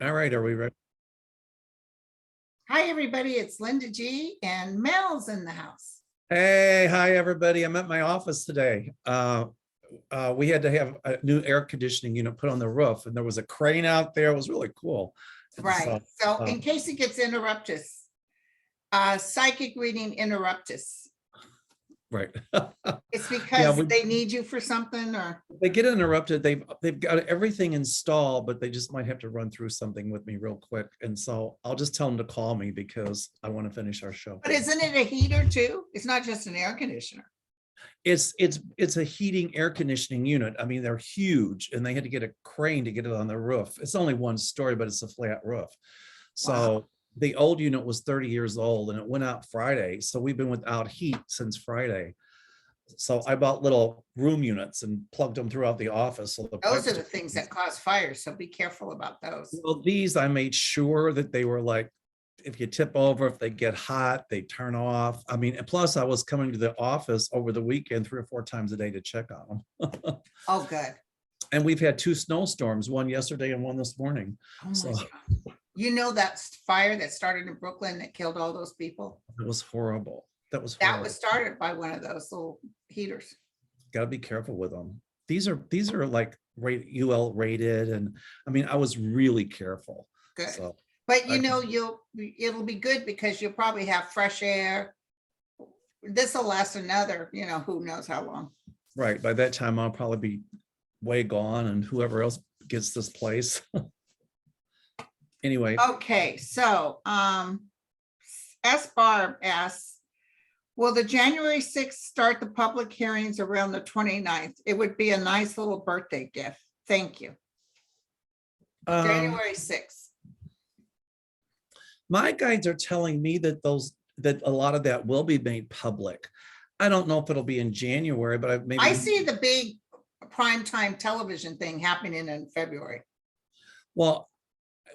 All right, are we ready? Hi, everybody. It's Linda G and Mel's in the house. Hey, hi, everybody. I'm at my office today. We had to have a new air conditioning unit put on the roof, and there was a crane out there. It was really cool. And Right. So uh, in case it gets interruptus, psychic reading interruptus. right. It's Yeah, because they need you for something or they get interrupted. They've got everything installed, but they just might have to run through something with me real quick. And so I'll just tell them to call me because I want to finish our show. but isn't it a heater too? It's not just an air conditioner. It's a heating air conditioning unit. I mean, they're huge, and they had to get a crane to get it on the roof. It's only one story, but it's a flat roof. So Wow. the old unit was 30 years old, and it went out Friday. So we've been without heat since Friday. So I bought little room units and plugged them throughout the office. So the Those pipes, are the things that cause fires. So be careful about those. well, these I made sure that they were like, if you tip over, if they get hot, they turn off. I mean, and plus I was coming to the office over the weekend 3 or 4 times a day to check on them. Oh, good. And we've had 2 snowstorms, one yesterday and one this morning. Oh my So God. You know that fire that started in Brooklyn that killed all those people? it was horrible. That was That horrible. was started by one of those little heaters. Got to be careful with them. These are like UL rated, and I mean, I was really careful. Good. So But you know, it'll be good because you'll probably have fresh air. This will last another, who knows how long. right, by that time I'll probably be way gone, and whoever else gets this place. Anyway, Okay, so S. Barb asks, will the January 6th start the public hearings around the 29th? It would be a nice little birthday gift. Thank you. January 6th. my guides are telling me that a lot of that will be made public. I don't know if it'll be in January, but I see the big primetime television thing happening in February. Well,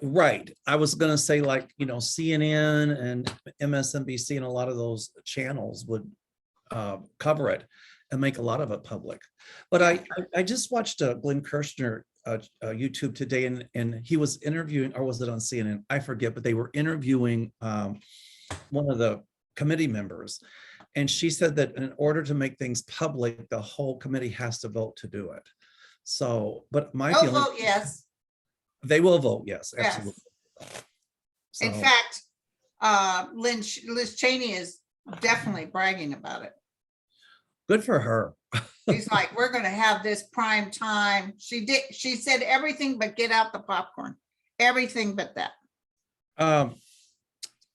right. I was going to say, like, CNN and MSNBC and a lot of those channels would cover it and make a lot of it public. But I just watched Glenn Kirshner YouTube today, and he was interviewing, or was it on CNN? I forget, but they were interviewing one of the committee members. And she said that in order to make things public, the whole committee has to vote to do it. So, but my Oh, feeling, vote yes. they will vote yes, Yes. absolutely. In So, fact, Liz Cheney is definitely bragging about it. good for her. She's like, we're going to have this prime time. She said everything but get out the popcorn. Everything but that.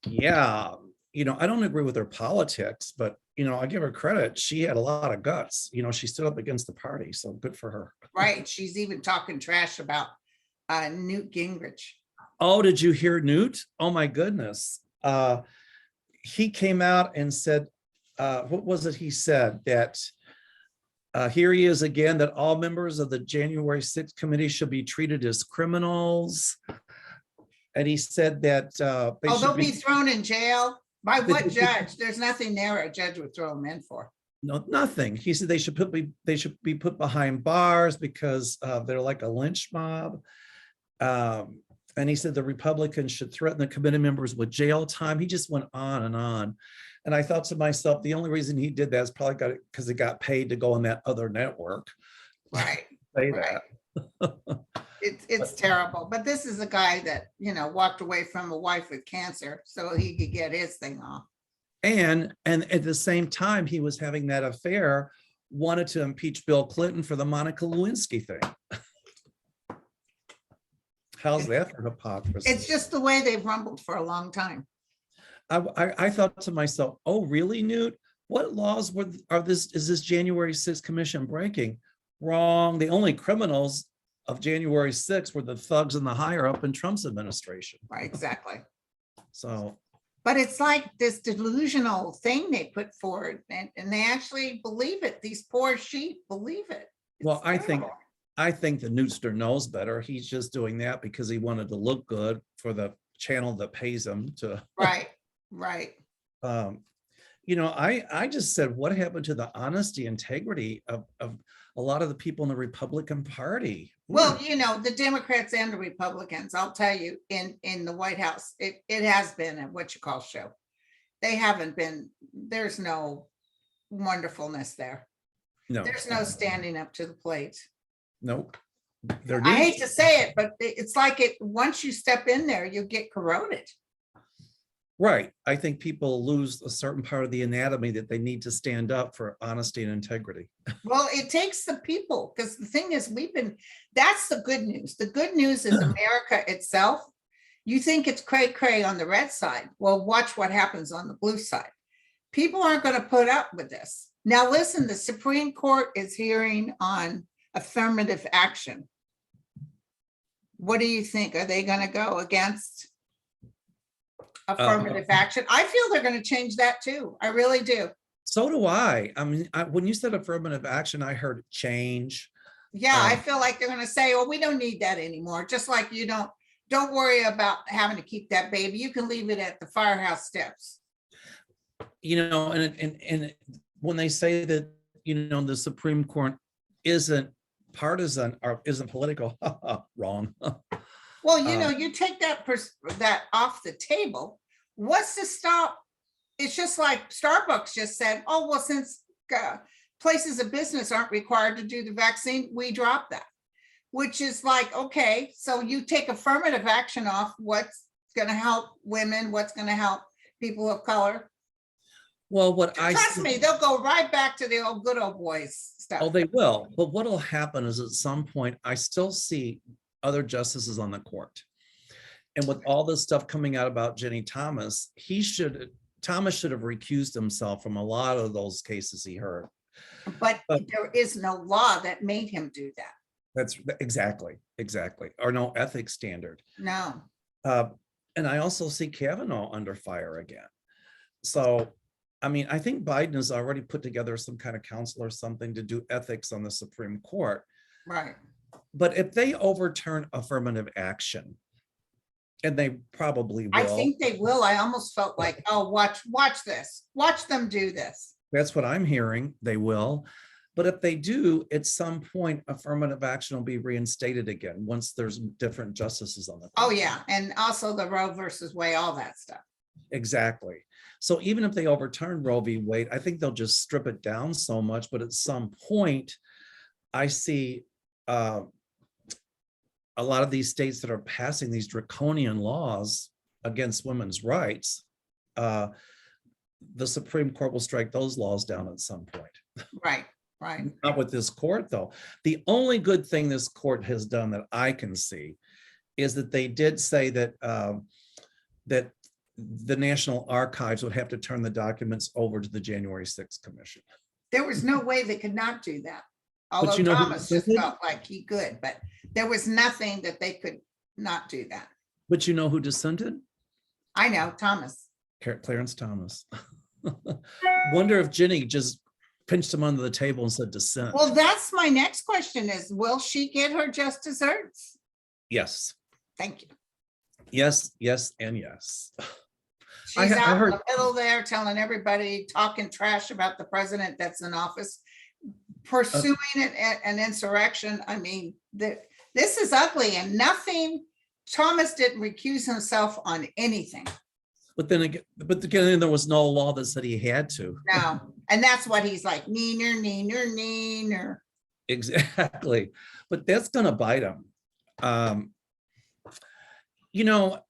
Yeah, I don't agree with her politics, but I give her credit. She had a lot of guts. She stood up against the party, so good for her. Right. She's even talking trash about Newt Gingrich. Oh, did you hear Newt? Oh my goodness. He came out and said, what was it he said? That here he is again, that all members of the January 6th committee should be treated as criminals. And he said that they'll be thrown in jail. By what judge? There's nothing there a judge would throw them in for. No, nothing. He said they should be put behind bars because they're like a lynch mob. And he said the Republicans should threaten the committee members with jail time. He just went on and on. And I thought to myself, the only reason he did that is probably because he got paid to go on that other network. Right. Say right. that. It's terrible. But this is a guy that, walked away from a wife with cancer so he could get his thing off. And at the same time, he was having that affair, wanted to impeach Bill Clinton for the Monica Lewinsky thing. How's that for hypocrisy? It's just the way they've rumbled for a long time. I thought to myself, oh, really, Newt? What laws is this January 6th commission breaking? Wrong. The only criminals of January 6th were the thugs and the higher up in Trump's administration. Right, exactly. So, but it's like this delusional thing they put forward, and they actually believe it. These poor sheep believe it. Well, I think the Newtster knows better. He's just doing that because he wanted to look good for the channel that pays him to. Right. I just said, what happened to the honesty, integrity of a lot of the people in the Republican Party. Well, you know, the Democrats and the Republicans, I'll tell you, in the White House, it has been a what you call show. They haven't been, there's no wonderfulness there. No, There's no standing up to the plate. nope. There I needs- hate to say it, but it's like it, once you step in there, you get corroded. Right. I think people lose a certain part of the anatomy that they need to stand up for honesty and integrity. Well, it takes the people, because the thing is, that's the good news. The good news is America itself. You think it's cray cray on the red side. Well, watch what happens on the blue side. People aren't going to put up with this. Now, listen, the Supreme Court is hearing on affirmative action. What do you think? Are they going to go against affirmative action? I feel they're going to change that too. I really do. So do I. I mean, when you said affirmative action, I heard change. Yeah, I feel like they're going to say, well, we don't need that anymore. Just like you don't worry about having to keep that baby. You can leave it at the firehouse steps. You know, and when they say that, you know, the Supreme Court isn't partisan or isn't political, wrong. Well, you know, you take that off the table. What's to stop? It's just like Starbucks just said, oh, well, since places of business aren't required to do the vaccine, we drop that. Which is like, okay, so you take affirmative action off, what's going to help women, what's going to help people of color? Well, Trust me, they'll go right back to the old good old boys stuff. Oh, they will. But what'll happen is at some point, I still see other justices on the court. And with all this stuff coming out about Jenny Thomas, Thomas should have recused himself from a lot of those cases he heard. But there is no law that made him do that. That's exactly. Or no ethics standard. No. And I also see Kavanaugh under fire again. So, I mean, I think Biden has already put together some kind of council or something to do ethics on the Supreme Court. Right. But if they overturn affirmative action, and they probably will. I think they will. I almost felt like, oh, watch this. Watch them do this. That's what I'm hearing. They will. But if they do, at some point, affirmative action will be reinstated again once there's different justices on the court. Oh, yeah. And also the Roe versus Wade, all that stuff. Exactly. So even if they overturn Roe v. Wade, I think they'll just strip it down so much. But at some point, I see a lot of these states that are passing these draconian laws against women's rights, the Supreme Court will strike those laws down at some point. Right. Not with this court, though. The only good thing this court has done that I can see is that they did say that that the National Archives would have to turn the documents over to the January 6th Commission. There was no way they could not do that. Although Thomas just felt like he could, but there was nothing that they could not do that. But you know who dissented? I know, Thomas. Clarence Thomas. Wonder if Jenny just pinched him under the table and said dissent. Well, that's my next question is, will she get her just desserts? Yes. Thank you. Yes, and yes. She's out in the middle there telling everybody, talking trash about the president that's in office, pursuing an insurrection. I mean, this is ugly and nothing. Thomas didn't recuse himself on anything. But then again, there was no law that said he had to. No, and that's what he's like, neener. Exactly. But that's going to bite him. You know,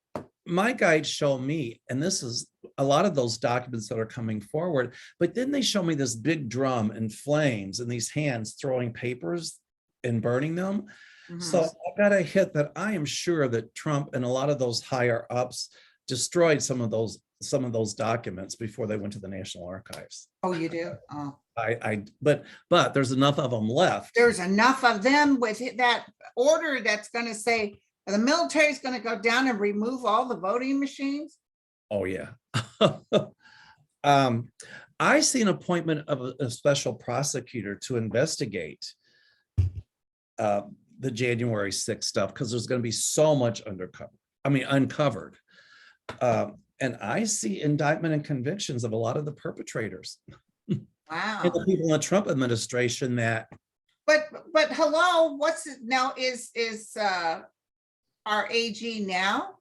my guides show me, and this is a lot of those documents that are coming forward, but then they show me this big drum and flames and these hands throwing papers and burning them. Mm-hmm. So I got a hit that I am sure that Trump and a lot of those higher ups destroyed some of those documents before they went to the National Archives. Oh, you do? Oh. But there's enough of them left. There's enough of them with that order that's going to say the military is going to go down and remove all the voting machines. Oh yeah. I see an appointment of a special prosecutor to investigate the January 6th stuff because there's going to be so much uncovered. And I see indictment and convictions of a lot of the perpetrators. Wow. And the people in the Trump administration that But hello, what's it now is our AG now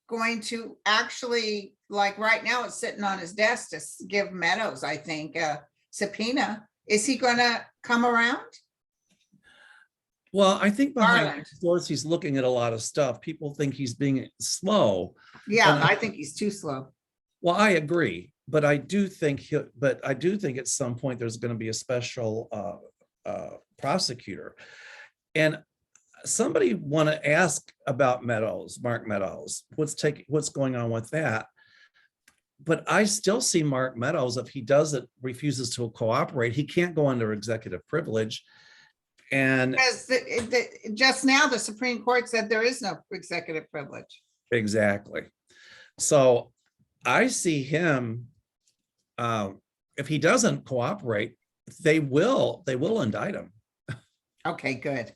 going to actually, like right now it's sitting on his desk to give Meadows, I think, a subpoena. Is he gonna come around? Well, I think behind Garland. doors, he's looking at a lot of stuff. People think he's being slow. Yeah, And I think he's too slow. Well, I agree, but I do think at some point there's going to be a special prosecutor. And somebody want to ask about Mark Meadows, what's going on with that? But I still see Mark Meadows, if he refuses to cooperate, he can't go under executive privilege. And Because just now the Supreme Court said there is no executive privilege. exactly. So I see him, if he doesn't cooperate, they will indict him. Okay, good.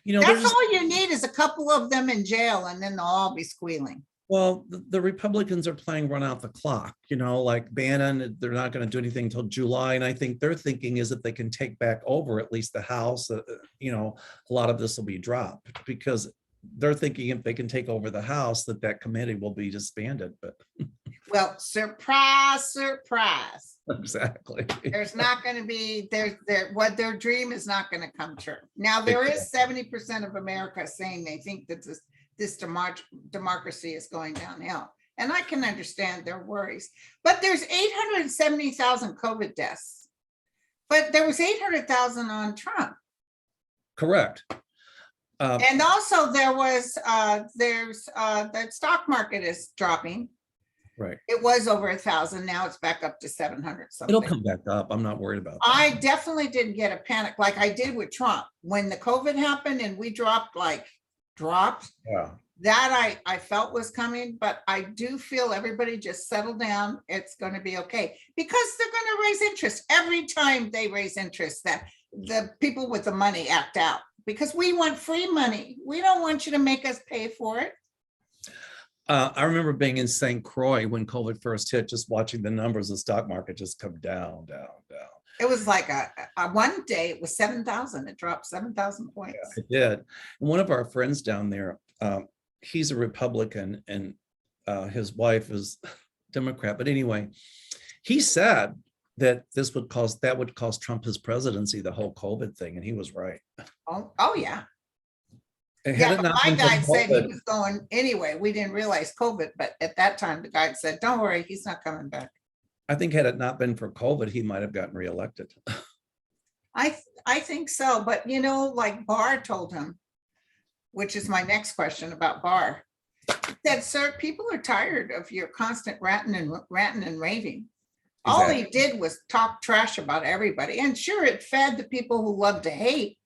You know, That's all you need is a couple of them in jail and then they'll all be squealing. well, the Republicans are playing run out the clock, you know, like Bannon, they're not going to do anything until July. And I think their thinking is if they can take back over at least the House, you know, a lot of this will be dropped because they're thinking if they can take over the House, that committee will be disbanded, but Well, surprise, surprise. exactly. There's not going to be, what their dream is not going to come true. Now, there is 70% of America saying they think that this democracy is going downhill. And I can understand their worries. But there's 870,000 COVID deaths. But there was 800,000 on Trump. Correct. And also there was, the stock market is dropping. Right. It was over 1,000. Now it's back up to 700 something. It'll come back up. I'm not worried about that. I definitely didn't get a panic like I did with Trump. When the COVID happened and we dropped. Yeah. That I felt was coming, but I do feel everybody just settle down. It's going to be okay because they're going to raise interest. Every time they raise interest, that the people with the money act out because we want free money. We don't want you to make us pay for it. I remember being in St. Croix when COVID first hit, just watching the numbers, the stock market just come down, down, down. It was like a one day it was 7,000. It dropped 7,000 points. Yeah, it did. And one of our friends down there, he's a Republican and his wife is Democrat. But anyway, he said that that would cost Trump his presidency, the whole COVID thing. And he was right. Oh yeah. Had Yeah, it but not my been for guide said he COVID- was going anyway. We didn't realize COVID, but at that time, the guide said, don't worry, he's not coming back. I think had it not been for COVID, he might have gotten reelected. I think so, but you know, like Barr told him, which is my next question about Barr. He said, sir, people are tired of your constant ranting and raving. All he did was talk trash about everybody. And sure, it fed the people who love to hate.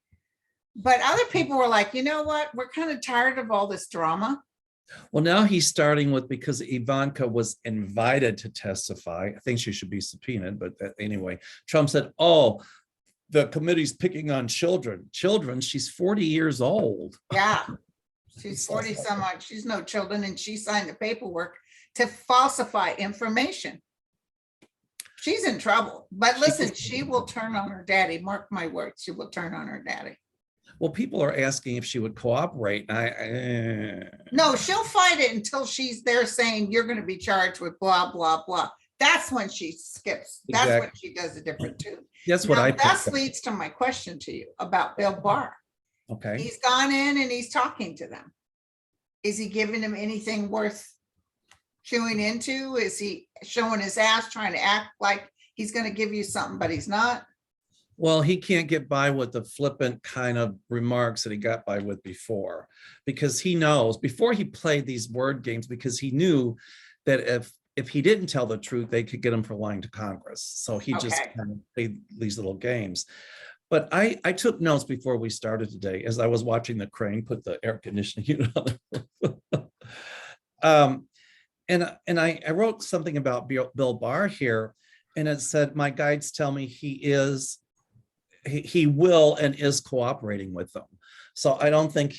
But other people were like, you know what? We're kind of tired of all this drama. Well, now he's starting with, because Ivanka was invited to testify. I think she should be subpoenaed, but anyway, Trump said, oh, the committee's picking on children. She's 40 years old. Yeah, she's 40 some odd. She's no children and she signed the paperwork to falsify information. She's in trouble, but listen, she will turn on her daddy. Mark my words, she will turn on her daddy. Well, people are asking if she would cooperate. No, she'll fight it until she's there saying you're going to be charged with blah, blah, blah. That's when she skips. That's Exactly. when she does a different tune. That's what I That picked up. leads to my question to you about Bill Barr. Okay. He's gone in and he's talking to them. Is he giving them anything worth chewing into? Is he showing his ass, trying to act like he's going to give you something, but he's not? Well, he can't get by with the flippant kind of remarks that he got by with before, because he knows before he played these word games, because he knew that if he didn't tell the truth, they could get him for lying to Congress. So he just Okay. kind of played these little games. But I took notes before we started today as I was watching the crane put the air conditioning unit on. And I wrote something about Bill Barr here, and it said, my guides tell me he will and is cooperating with them. So I don't think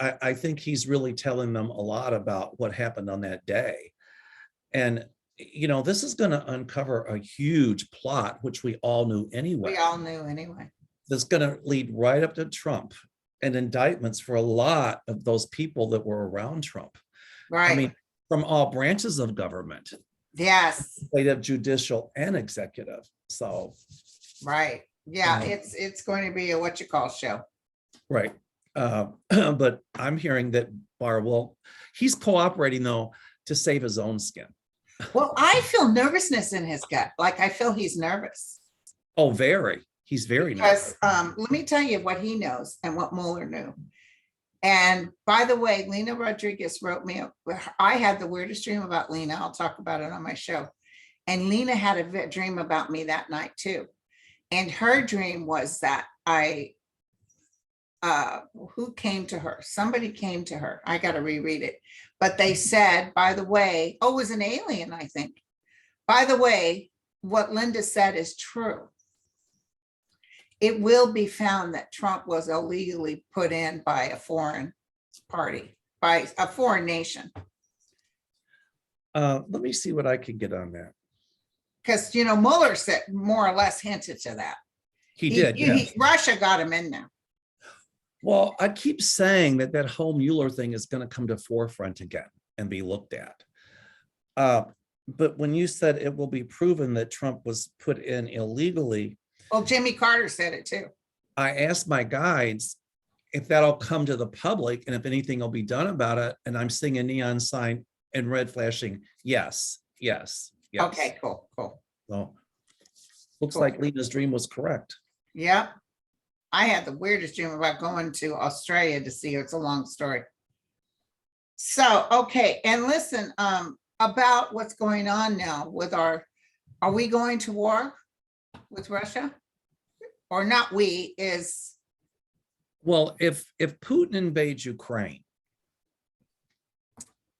I think he's really telling them a lot about what happened on that day. And, you know, this is going to uncover a huge plot, which we all knew anyway. We all knew anyway. that's going to lead right up to Trump and indictments for a lot of those people that were around Trump. I Right. mean, from all branches of government, Yes. legislative, judicial, and executive. So, Right. Yeah. um, It's going to be a what you call show. right. But I'm hearing that Barr will, he's cooperating though to save his own skin. Well, I feel nervousness in his gut. Like I feel he's nervous. Oh, very. He's very nervous. Because let me tell you what he knows and what Mueller knew. And by the way, Lena Rodriguez wrote me. I had the weirdest dream about Lena. I'll talk about it on my show. And Lena had a dream about me that night too. And her dream was that who came to her? Somebody came to her. I got to reread it. But they said, by the way, it was an alien, I think. By the way, what Linda said is true. It will be found that Trump was illegally put in by a foreign party, by a foreign nation. Let me see what I can get on that. Because, Mueller said more or less hinted to that. He did. Yes. Russia got him in there. Well, I keep saying that whole Mueller thing is going to come to forefront again and be looked at. But when you said it will be proven that Trump was put in illegally, well, Jimmy Carter said it too. I asked my guides if that'll come to the public and if anything will be done about it. And I'm seeing a neon sign and red flashing. Yes, yes, yes. Okay, cool. So looks Cool. like Lena's dream was correct. Yep. I had the weirdest dream about going to Australia to see her. It's a long story. So, okay. And listen, about what's going on now with are we going to war with Russia? Or not Well, if Putin invades Ukraine,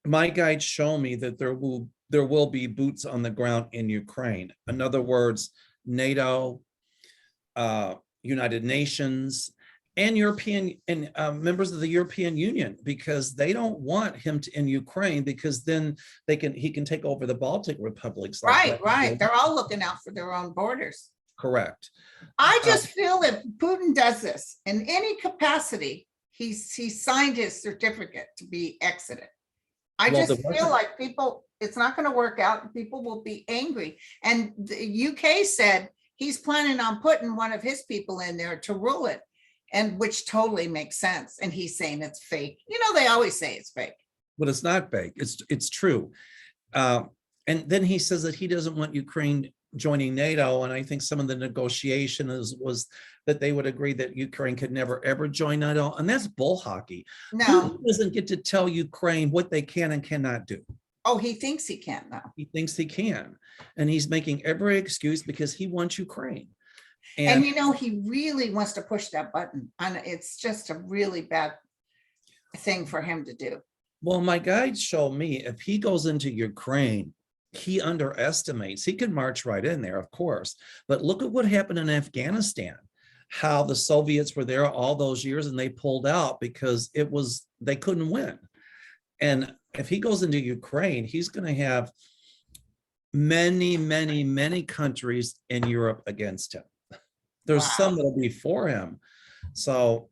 my guides show me that there will be boots on the ground in Ukraine. In other words, NATO, United Nations, and European and members of the European Union, because they don't want him in Ukraine, because then he can take over the Baltic republics. Right. They're all looking out for their own borders. Correct. I just feel if Putin does this in any capacity, he signed his certificate to be exited. I just feel like it's not going to work out and people will be angry. And the UK said he's planning on putting one of his people in there to rule it, and which totally makes sense. And he's saying it's fake. They always say it's fake. But it's not fake. It's true. And then he says that he doesn't want Ukraine joining NATO. And I think some of the negotiation was that they would agree that Ukraine could never, ever join NATO. And that's bull hockey. No. Putin doesn't get to tell Ukraine what they can and cannot do. Oh, he thinks he can though. He thinks he can. And he's making every excuse because he wants Ukraine. And he really wants to push that button. And it's just a really bad thing for him to do. Well, my guides show me if he goes into Ukraine, he underestimates. He can march right in there, of course. But look at what happened in Afghanistan, how the Soviets were there all those years and they pulled out because they couldn't win. And if he goes into Ukraine, he's going to have many, many, many countries in Europe against him. There's some that'll be for him. So,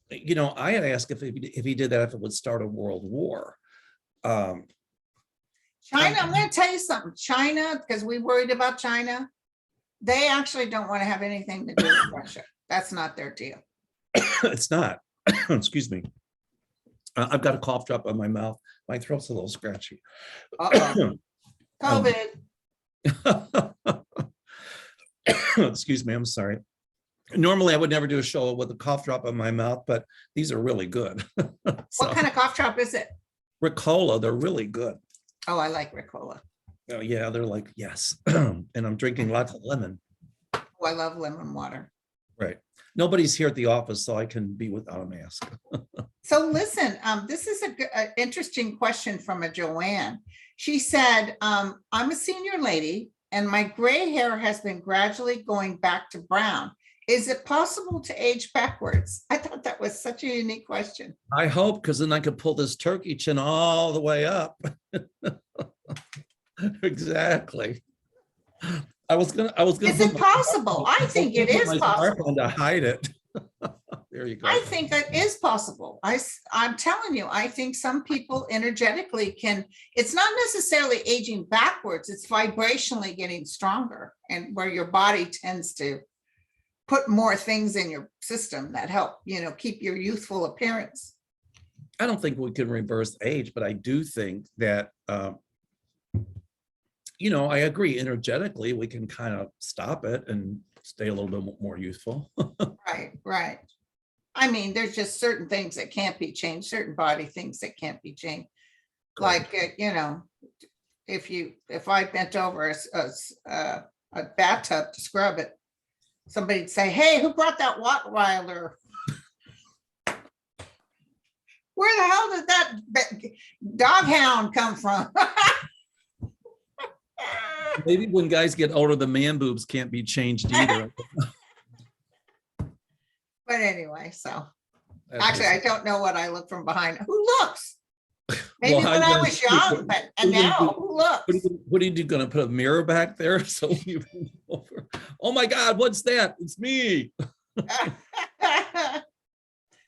I had asked if he did that, if it would start a world war. China, I'm going to tell you something. China, because we worried about China, they actually don't want to have anything to do with Russia. That's not their deal. It's not. Excuse me. I've got a cough drop on my mouth. My throat's a little scratchy. COVID. Excuse me. I'm sorry. Normally, I would never do a show with a cough drop on my mouth, but these are really good. What kind of cough drop is it? Ricola. They're really good. Oh, I like Ricola. Oh, yeah. They're like, yes. And I'm drinking lots of lemon. Oh, I love lemon water. Right. Nobody's here at the office, so I can be without a mask. So listen, this is an interesting question from a Joanne. She said, I'm a senior lady and my gray hair has been gradually going back to brown. Is it possible to age backwards? I thought that was such a unique question. I hope, because then I could pull this turkey chin all the way up. Exactly. I was gonna Is put it possible? I think it is my scarf possible. on to hide it. There you go. I think that is possible. I'm telling you, I think some people energetically can, it's not necessarily aging backwards, it's vibrationally getting stronger, and where your body tends to put more things in your system that help, keep your youthful appearance. I don't think we can reverse age, but I do think that, I agree energetically, we can kind of stop it and stay a little bit more youthful. Right. I mean, there's just certain things that can't be changed, certain body things that can't be changed. Like, if I bent over a bathtub to scrub it, somebody'd say, hey, who brought that Rottweiler? Where the hell did that doghound come from? Maybe when guys get older, the man boobs can't be changed either. But anyway, so actually, I don't know what I look from behind. Who looks? Maybe Well, when I was young, but and now who looks? What are you going to put a mirror back there? So you over? Oh my God, what's that? It's me.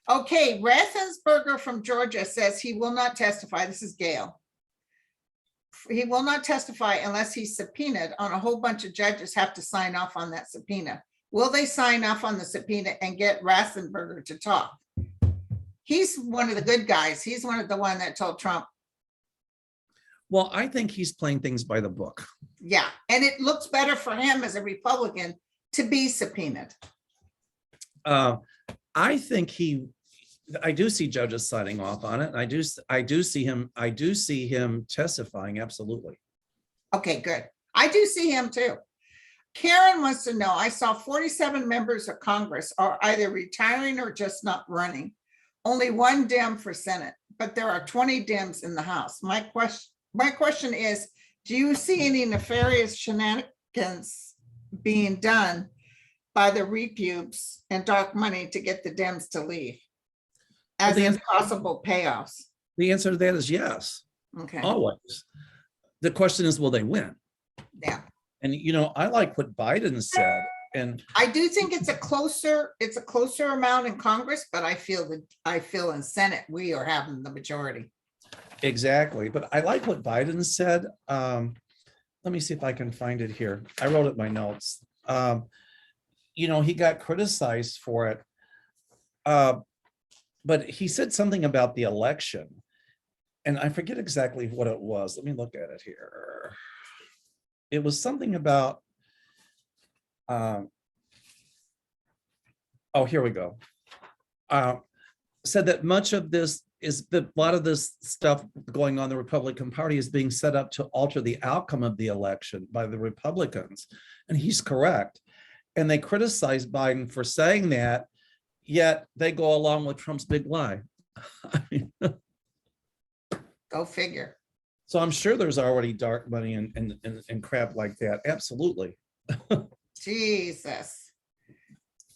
Okay, Rathensberger from Georgia says he will not testify. This is Gail. He will not testify unless he's subpoenaed, on a whole bunch of judges have to sign off on that subpoena. Will they sign off on the subpoena and get Rathensberger to talk? He's one of the good guys. He's one of the one that told Trump. Well, I think he's playing things by the book. Yeah, and it looks better for him as a Republican to be subpoenaed. I do see judges signing off on it. And I do see him testifying. Absolutely. Okay, good. I do see him too. Karen wants to know, I saw 47 members of Congress are either retiring or just not running. Only one Dem for Senate, but there are 20 Dems in the House. My question is, do you see any nefarious shenanigans being done by the repubes and dark money to get the Dems to leave, as in possible payoffs? The answer to that is yes. Okay. Always. The question is, will they win? Yeah. And I like what Biden said. And I do think it's a closer amount in Congress, but I feel in Senate we are having the majority. Exactly. But I like what Biden said. Let me see if I can find it here. I wrote it in my notes. He got criticized for it. But he said something about the election. And I forget exactly what it was. Let me look at it here. It was something about, here we go. Said that much of this is that a lot of this stuff going on in the Republican Party is being set up to alter the outcome of the election by the Republicans. And he's correct. And they criticize Biden for saying that, yet they go along with Trump's big lie. Go figure. So I'm sure there's already dark money and crap like that. Absolutely. Jesus.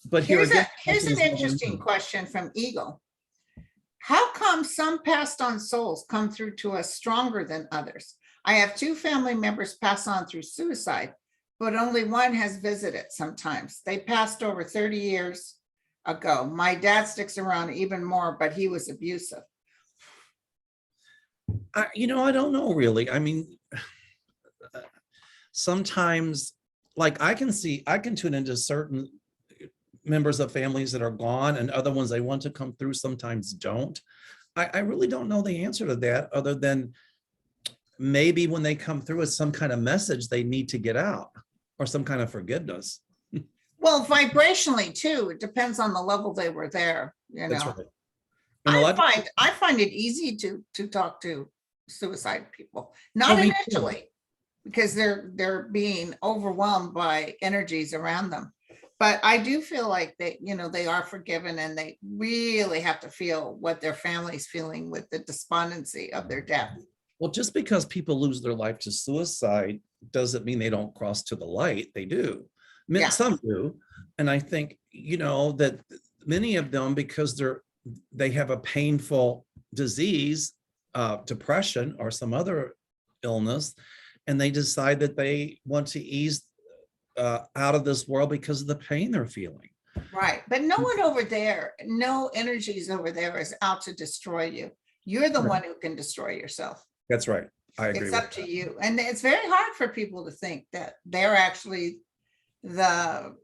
But here's an interesting question from Eagle. How come some passed on souls come through to us stronger than others? I have 2 family members pass on through suicide, but only one has visited sometimes. They passed over 30 years ago. My dad sticks around even more, but he was abusive. I don't know really. I mean, sometimes, like I can tune into certain members of families that are gone, and other ones they want to come through sometimes don't. I really don't know the answer to that, other than maybe when they come through, it's some kind of message they need to get out, or some kind of forgiveness. Well, vibrationally too, it depends on the level they were there. That's right. I find it easy to talk to suicide people, not initially, because they're being overwhelmed by energies around them. But I do feel like they are forgiven, and they really have to feel what their family's feeling with the despondency of their death. Well, just because people lose their life to suicide doesn't mean they don't cross to the light. They do. Yeah. Some do. And I think, that many of them, because they have a painful disease, depression or some other illness, and they decide that they want to ease out of this world because of the pain they're feeling. Right. But no one over there, no energies over there is out to destroy you. You're the one who can destroy yourself. That's right. I agree. It's up to you. And it's very hard for people to think that they're actually the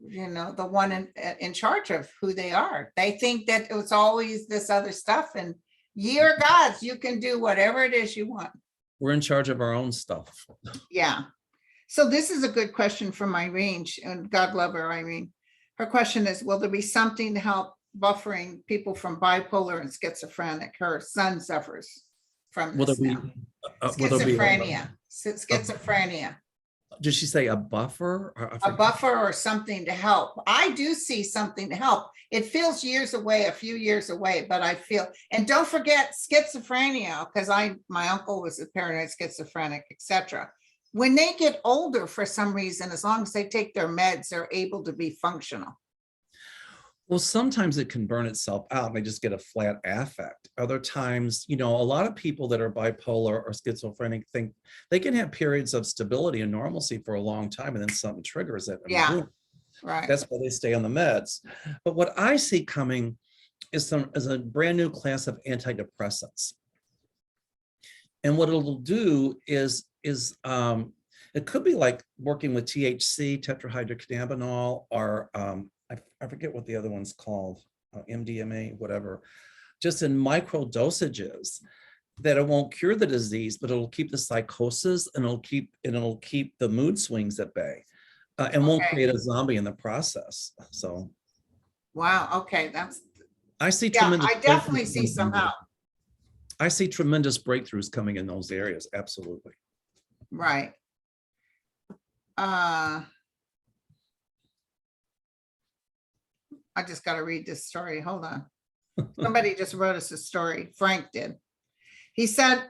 one in charge of who they are. They think that it's always this other stuff, and you're gods. You can do whatever it is you want. We're in charge of our own stuff. Yeah. So this is a good question from Irene, and God love her, Irene. Her question is, will there be something to help buffering people from bipolar and schizophrenic? Her son suffers from this now. Schizophrenia. Schizophrenia. Did she say a buffer? A buffer or something to help. I do see something to help. It feels years away, a few years away, but I feel, and don't forget schizophrenia, because my uncle was a paranoid schizophrenic, etc. When they get older, for some reason, as long as they take their meds, they're able to be functional. Well, sometimes it can burn itself out and they just get a flat affect. Other times, a lot of people that are bipolar or schizophrenic think they can have periods of stability and normalcy for a long time, and then something triggers it. Yeah, right. That's why they stay on the meds. But what I see coming is a brand new class of antidepressants. And what it'll do is it could be like working with THC, tetrahydrocannabinol, or I forget what the other one's called, MDMA, whatever, just in micro dosages, that it won't cure the disease, but it'll keep the psychosis, and it'll keep the mood swings at bay, and won't create a zombie in the process. So, wow, okay, I see tremendous. I definitely see somehow. I see tremendous breakthroughs coming in those areas. Absolutely. Right. I just got to read this story. Hold on. Somebody just wrote us a story. Frank did. He said,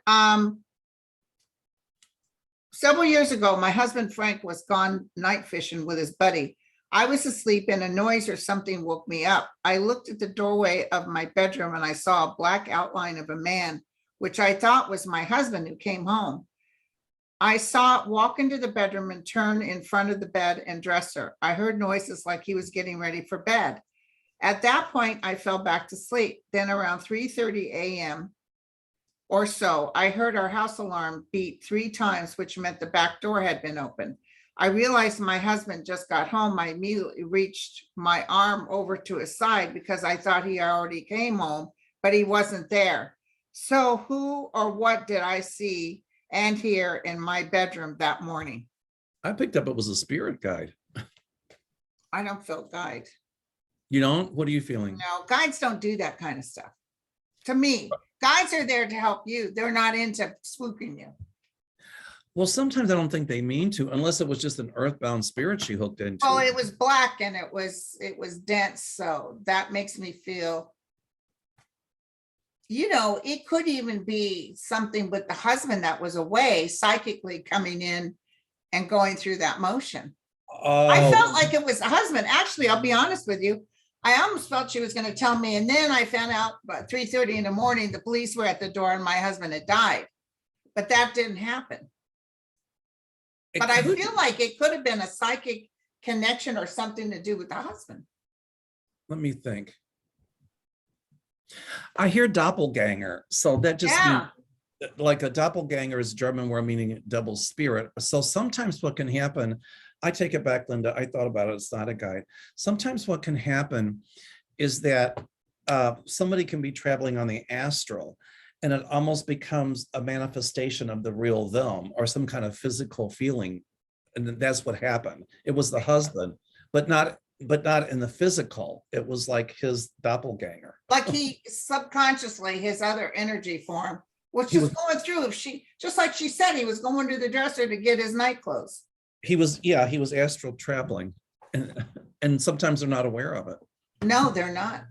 several years ago, my husband Frank was gone night fishing with his buddy. I was asleep and a noise or something woke me up. I looked at the doorway of my bedroom and I saw a black outline of a man, which I thought was my husband who came home. I saw it walk into the bedroom and turn in front of the bed and dresser. I heard noises like he was getting ready for bed. At that point, I fell back to sleep. Then around 3:30 a.m. or so, I heard our house alarm beat 3 times, which meant the back door had been opened. I realized my husband just got home. I immediately reached my arm over to his side because I thought he already came home, but he wasn't there. So who or what did I see and hear in my bedroom that morning? I picked up it was a spirit guide. I don't feel guide. You don't? What are you feeling? No, guides don't do that kind of stuff. To me, guides are there to help you. They're not into spooking you. Well, sometimes I don't think they mean to, unless it was just an earthbound spirit she hooked into. Well, it was black and it was dense. So that makes me feel, it could even be something with the husband that was away, psychically coming in and going through that motion. Oh. I felt like it was the husband. Actually, I'll be honest with you. I almost felt she was going to tell me. And then I found out about 3:30 in the morning, the police were at the door and my husband had died. But that didn't happen. But I feel like it could have been a psychic connection or something to do with the husband. Let me think. I hear doppelganger. So that just means, like, a doppelganger is German word meaning double spirit. So sometimes what can happen, I take it back, Linda, I thought about it, it's not a guide. Sometimes what can happen is that somebody can be traveling on the astral, and it almost becomes a manifestation of the real them or some kind of physical feeling. And that's what happened. It was the husband, but not in the physical. It was like his doppelganger. Like he subconsciously, his other energy form was just going through. Just like she said, he was going to the dresser to get his night clothes. He was astral traveling, and sometimes they're not aware of it. No, they're not.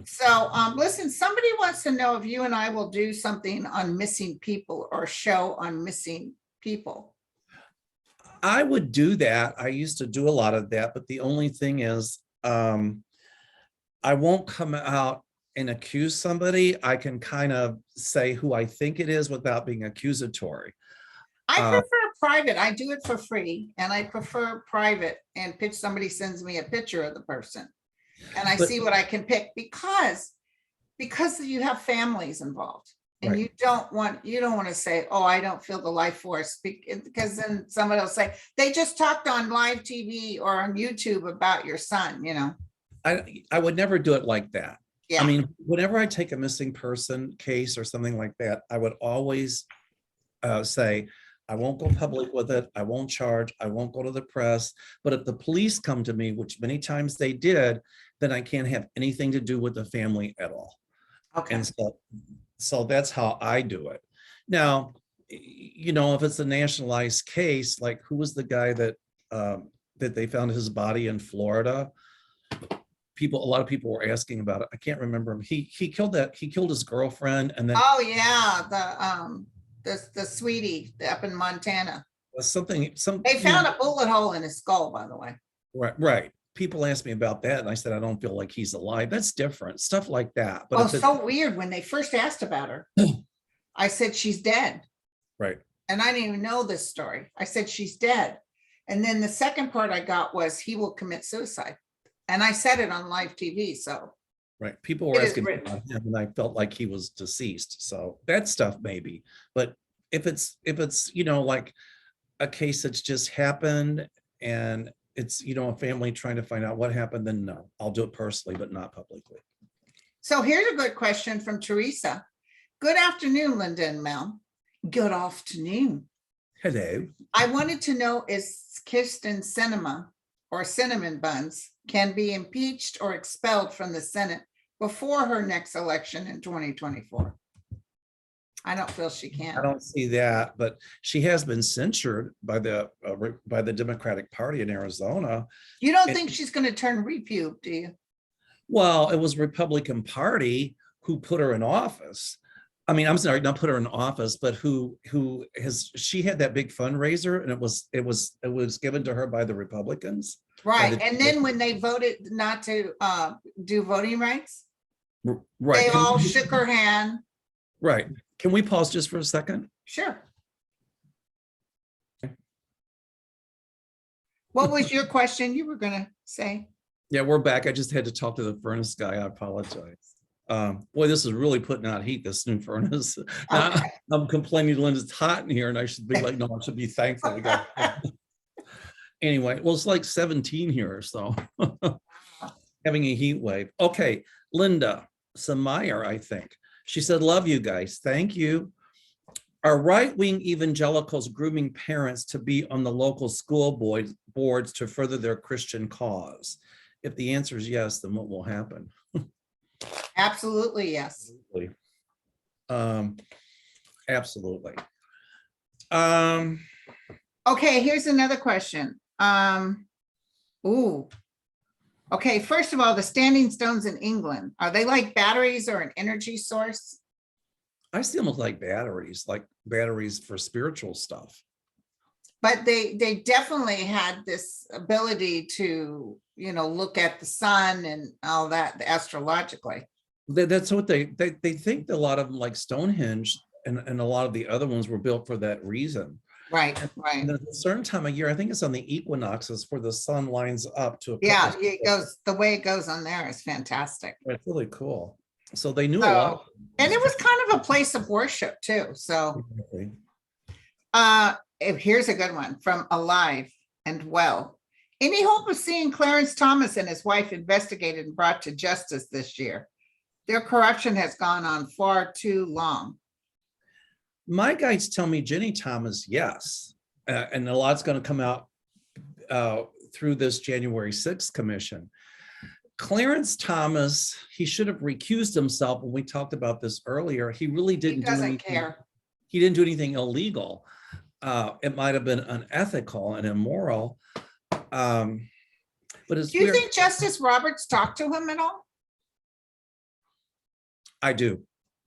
So listen, somebody wants to know if you and I will do something on missing people or show on missing people. I would do that. I used to do a lot of that, but the only thing is I won't come out and accuse somebody. I can kind of say who I think it is without being accusatory. I Uh, prefer private. I do it for free and I prefer private and somebody sends me a picture of the person. And I But- see what I can pick because you have families involved. And Right. you don't want to say, oh, I don't feel the life force because then somebody will say, they just talked on live TV or on YouTube about your son, I would never do it like that. Yeah. I mean, whenever I take a missing person case or something like that, I would always say, I won't go public with it. I won't charge. I won't go to the press. But if the police come to me, which many times they did, then I can't have anything to do with the family at all. Okay. And so that's how I do it. Now, if it's a nationalized case, like who was the guy that they found his body in Florida? A lot of people were asking about it. I can't remember him. He killed his girlfriend, and then Oh yeah, the sweetie up in Montana. They found a bullet hole in his skull, by the way. Right. People asked me about that, and I said I don't feel like he's alive. That's different, stuff like that. But so weird. When they first asked about her, I said she's dead. Right. And I didn't even know this story. I said she's dead. And then the second part I got was he will commit suicide. And I said it on live TV. So right, people were asking about him, and I felt like he was deceased. So that stuff maybe. But if it's like a case that's just happened and it's a family trying to find out what happened, then no, I'll do it personally, but not publicly. So here's a good question from Teresa. Good afternoon, Linda and Mel. Good afternoon. Hello. I wanted to know, is Kirsten Sinema or Cinnamon Buns can be impeached or expelled from the Senate before her next election in 2024? I don't feel she can. I don't see that, but she has been censured by the Democratic Party in Arizona. You don't think she's going to turn repube, do you? Well, it was Republican Party who put her in office. I mean, I'm sorry, not put her in office, but she had that big fundraiser, and it was given to her by the Republicans. Right. And then when they voted not to do voting rights, right, they all shook her hand. Right. Can we pause just for a second? Sure. What was your question you were going to say? Yeah, we're back. I just had to talk to the furnace guy. I apologize. Boy, this is really putting out heat, this new furnace. Okay. I'm complaining, Linda's hot in here, and I should be like, no, I should be thankful. Anyway, well, it's like 17 here, so having a heat wave. Okay, Linda Samayer, I think. She said, love you guys. Thank you. Are right-wing evangelicals grooming parents to be on the local school boards to further their Christian cause? If the answer is yes, then what will happen? Absolutely, yes. Absolutely. Okay, here's another question. Okay, first of all, the standing stones in England, are they like batteries or an energy source? I see them as like batteries for spiritual stuff. But they definitely had this ability to, look at the sun and all that astrologically. That's what they think that a lot of them, like Stonehenge and a lot of the other ones, were built for that reason. Right. And at a certain time of year, I think it's on the equinoxes, where the sun lines up to it goes, the way it goes on there is fantastic. It's really cool. So they knew a lot. And it was kind of a place of worship too. So here's a good one from Alive and Well. Any hope of seeing Clarence Thomas and his wife investigated and brought to justice this year? Their corruption has gone on far too long. My guides tell me Jenny Thomas, yes. And a lot's going to come out through this January 6th commission. Clarence Thomas, he should have recused himself when we talked about this earlier. He really didn't do anything. Care. He didn't do anything illegal. It might have been unethical and immoral. But it's do you think Justice Roberts talked to him at all? I do.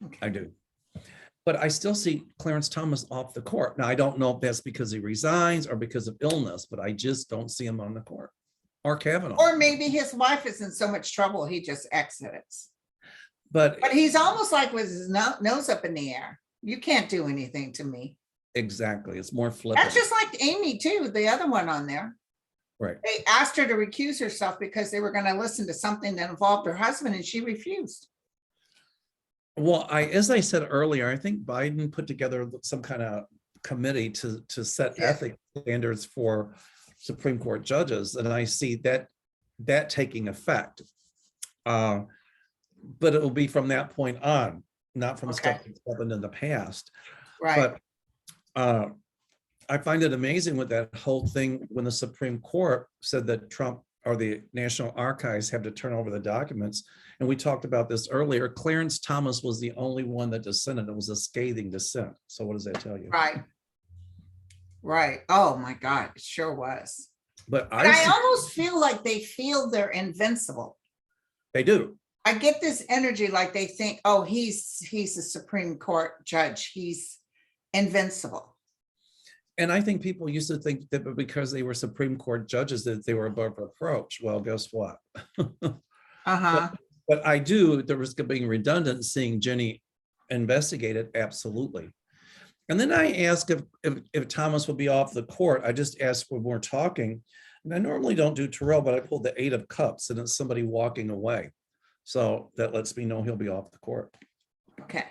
Okay. I do. But I still see Clarence Thomas off the court. Now, I don't know if that's because he resigns or because of illness, but I just don't see him on the court. Or Kavanaugh. Or maybe his wife is in so much trouble, he just exits. But he's almost like with his nose up in the air. You can't do anything to me. Exactly. It's more flippant. That's just like Amy too, the other one on there. Right. They asked her to recuse herself because they were going to listen to something that involved her husband, and she refused. Well, as I said earlier, I think Biden put together some kind of committee to set Yeah. ethics standards for Supreme Court judges, and I see that taking effect. But it will be from that point on, not from stuff that's happened in the past. Right. But I find it amazing with that whole thing when the Supreme Court said that Trump or the National Archives have to turn over the documents. And we talked about this earlier. Clarence Thomas was the only one that dissented. It was a scathing dissent. So what does that tell you? Right. Right. Oh my God, it sure was. But I almost feel like they feel they're invincible. They do. I get this energy like they think, oh, he's a Supreme Court judge. He's invincible. And I think people used to think that because they were Supreme Court judges that they were above reproach. Well, guess what? Uh-huh. But I do, at the risk of being redundant, seeing Jenny investigated, absolutely. And then I ask if Thomas will be off the court. I just asked when we're talking, and I normally don't do Terrell, but I pulled the 8 of Cups, and it's somebody walking away. So that lets me know he'll be off the court. Okay.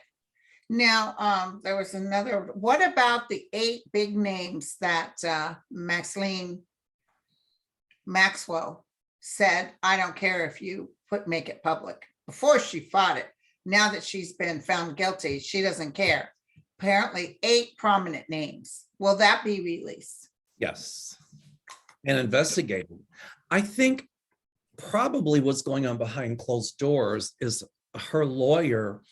Now, there was another, what about the 8 big names that Maxwell said, I don't care if you make it public, before she fought it. Now that she's been found guilty, she doesn't care. Apparently 8 prominent names. Will that be released? Yes. And investigated. I think probably what's going on behind closed doors is her lawyer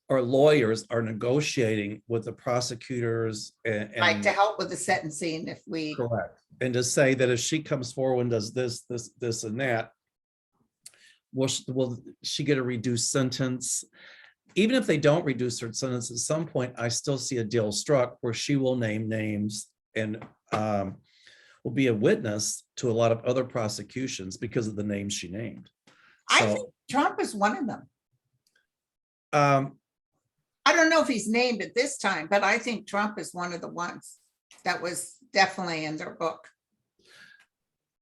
or lawyers are negotiating with the prosecutors and Like to help with the sentencing if we. Correct. And to say that if she comes forward and does this and that, will she get a reduced sentence? Even if they don't reduce her sentence, at some point, I still see a deal struck where she will name names and will be a witness to a lot of other prosecutions because of the names she named. I think Trump is one of them. I don't know if he's named at this time, but I think Trump is one of the ones that was definitely in their book.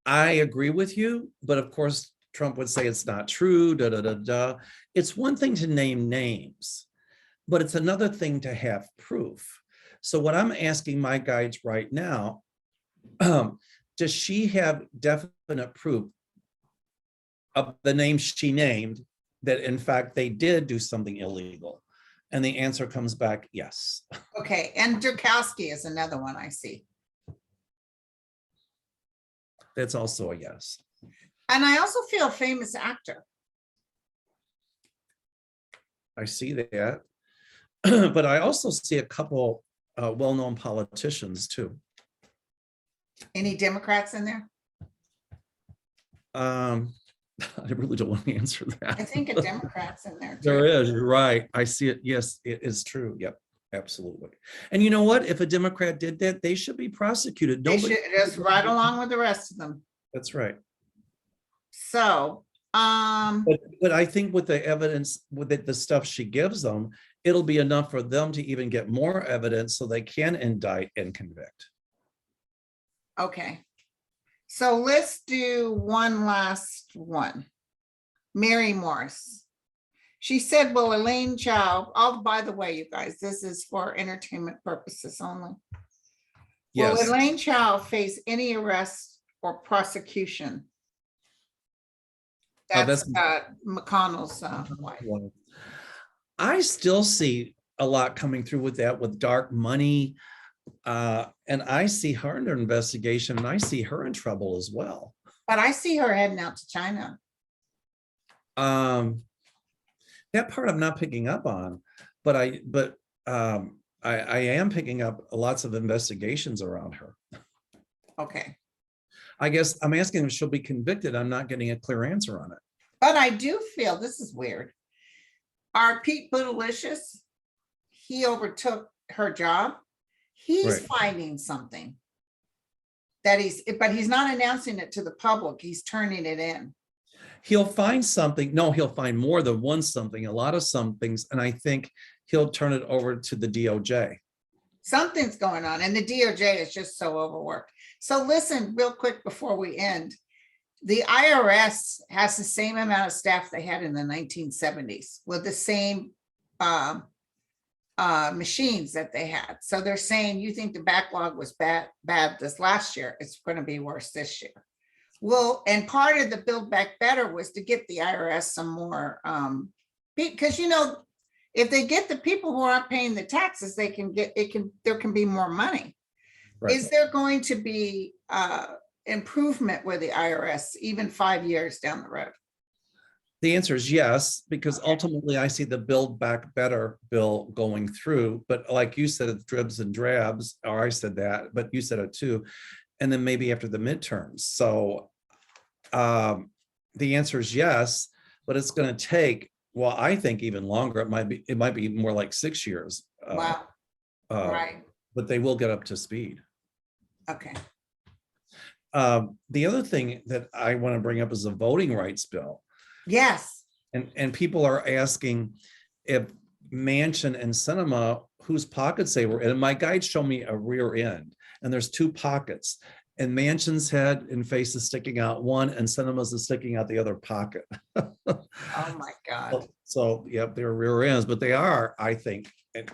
I agree with you, but of course, Trump would say it's not true, da, da, da, da. It's one thing to name names, but it's another thing to have proof. So what I'm asking my guides right now, does she have definite proof of the names she named that in fact they did do something illegal? And the answer comes back, yes. Okay, and Dukowski is another one I see. That's also a yes. And I also feel a famous actor. I see that. But I also see a couple well-known politicians too. Any Democrats in there? I really don't want to answer that. I think a Democrat's in there too. There is, you're right. I see it. Yes, it is true. Yep, absolutely. And you know what? If a Democrat did that, they should be prosecuted. They should just right along with the rest of them. That's right. So, but I think with the evidence, with the stuff she gives them, it'll be enough for them to even get more evidence so they can indict and convict. okay. So let's do one last one. Mary Morris. She said, will Elaine Chao, oh, by the way, you guys, this is for entertainment purposes only. Yes. Will Elaine Chao face any arrest or prosecution? That's McConnell's wife. I still see a lot coming through with that, with dark money. And I see her under investigation, and I see her in trouble as well. But I see her heading out to China. That part I'm not picking up on, but I am picking up lots of investigations around her. Okay. I guess I'm asking if she'll be convicted. I'm not getting a clear answer on it. But I do feel, this is weird. Our Pete Buttigieg, he overtook her job. He's finding something that but he's not announcing it to the public. He's turning it in. He'll find something. No, he'll find more than one something, a lot of somethings. And I think he'll turn it over to the DOJ. Something's going on, and the DOJ is just so overworked. So listen, real quick before we end, the IRS has the same amount of staff they had in the 1970s with the same machines that they had. So they're saying, you think the backlog was bad this last year, it's going to be worse this year. Well, and part of the Build Back Better was to get the IRS some more, because, you know, if they get the people who aren't paying the taxes, they can get, there can be more money. Right. Is there going to be improvement with the IRS even 5 years down the road? The answer is yes, because ultimately I see the Build Back Better bill going through, but like you said, it's dribs and drabs, or I said that, but you said it too. And then maybe after the midterms. So the answer is yes, but it's going to take, well, I think even longer. It might be more like 6 years. Wow. Right. But they will get up to speed. Okay. The other thing that I want to bring up is the voting rights bill. Yes. And people are asking if Manchin and Sinema, whose pockets they were in. And my guide showed me a rear end, and there's 2 pockets. And Manchin's head and face is sticking out one, and Sinema's is sticking out the other pocket. Oh my God. So yep, they're rear ends, but they are, I think,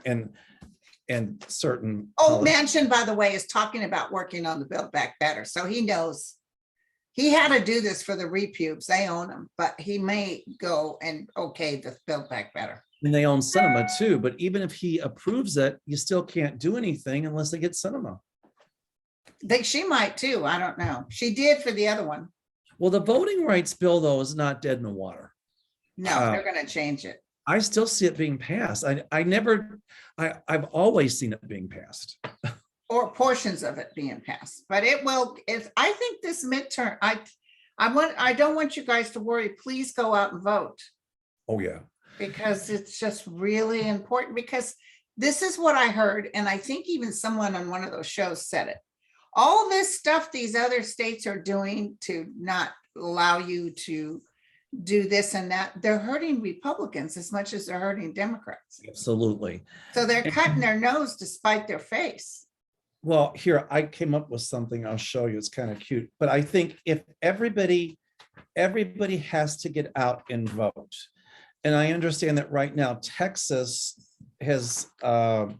and certain. Oh, Manchin, by the way, is talking about working on the Build Back Better. So he knows he had to do this for the repubes. They own them, but he may go and okay the Build Back Better. And they own Sinema too, but even if he approves it, you still can't do anything unless they get Sinema. She might too. I don't know. She did for the other one. Well, the voting rights bill, though, is not dead in the water. No, they're going to change it. I still see it being passed. I've always seen it being passed. Or portions of it being passed, but it will. I think this midterm, I don't want you guys to worry. Please go out and vote. Oh yeah. Because it's just really important, because this is what I heard. And I think even someone on one of those shows said it. All this stuff these other states are doing to not allow you to do this and that, they're hurting Republicans as much as they're hurting Democrats. Absolutely. So they're cutting their nose to spite their face. Well, here, I came up with something I'll show you. It's kind of cute, but I think if everybody has to get out and vote. And I understand that right now, Texas has not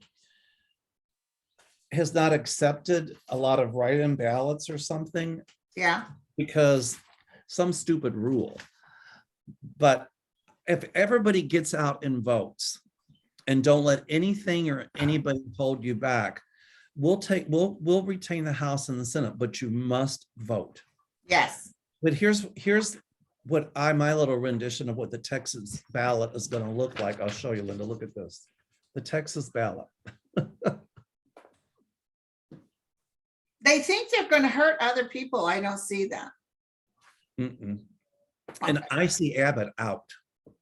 accepted a lot of write-in ballots or something. Yeah. Because some stupid rule. But if everybody gets out and votes and don't let anything or anybody hold you back, we'll retain the House and the Senate, but you must vote. Yes. But here's what my little rendition of what the Texas ballot is going to look like. I'll show you, Linda. Look at this. The Texas ballot. They think they're going to hurt other people. I don't see that. Mm-mm. And I see Abbott out.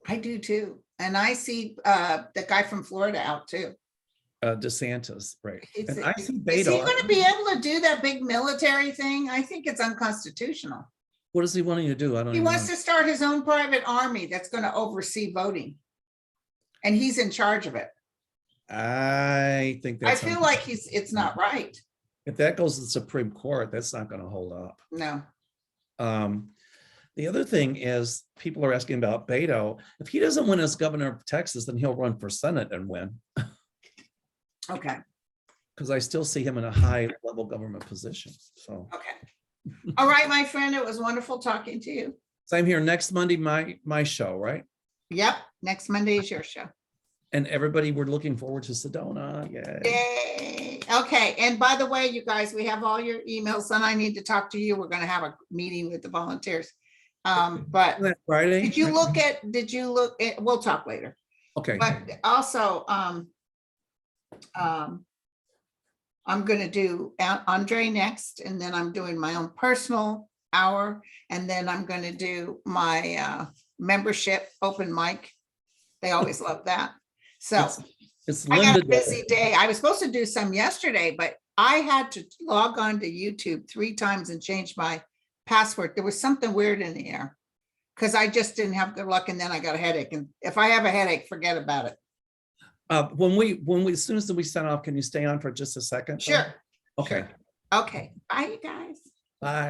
I do too. And I see the guy from Florida out too. DeSantis, right. And I see Beto. Is he going to be able to do that big military thing? I think it's unconstitutional. What is he wanting to do? I don't know. He wants to start his own private army that's going to oversee voting. And he's in charge of it. I think that's. I feel like it's not right. If that goes to the Supreme Court, that's not going to hold up. No. The other thing is people are asking about Beto. If he doesn't win as governor of Texas, then he'll run for Senate and win. Okay. Because I still see him in a high level government position. So. Okay. All right, my friend. It was wonderful talking to you. So I'm here next Monday, my show, right? Yep. Next Monday is your show. And everybody, we're looking forward to Sedona. Yay. Okay. And by the way, you guys, we have all your emails, and I need to talk to you. We're going to have a meeting with the volunteers. But Friday. Did you look at, we'll talk later. Okay. But also, I'm going to do Andre next, and then I'm doing my own personal hour, and then I'm going to do my membership open mic. They always love that. So it's I got a Linda busy day. I was supposed to do some yesterday, but I had to log on to YouTube 3 times and change my password. There was something weird in the air because I just didn't have good luck, and then I got a headache. And if I have a headache, forget about it. As soon as we sign off, can you stay on for just a second? though? Sure. Okay, Okay, bye, you guys. bye.